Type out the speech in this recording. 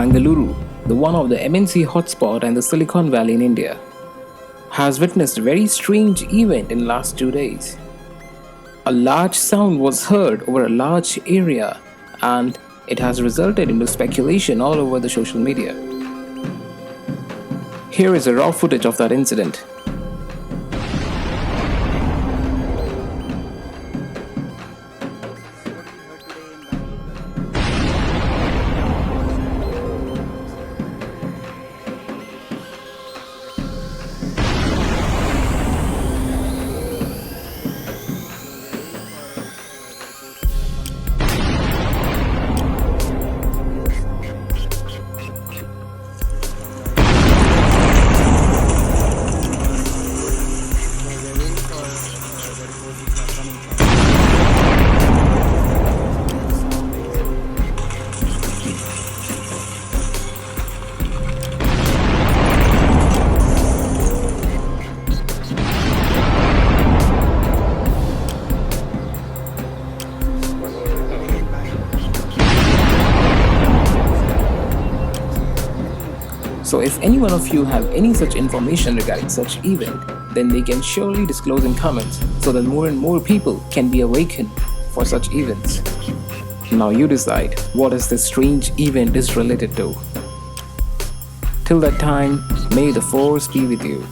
Bangaluru, the one of the MNC hotspot and the Silicon Valley in India, has witnessed a very strange event in last 2 days. A large sound was heard over a large area and it has resulted into speculation all over the social media. Here is a raw footage of that incident. So if any one of you have any such information regarding such event, then they can surely disclose in comments so that more and more people can be awakened for such events. Now you decide what is this strange event is related to. Till that time, may the force be with you.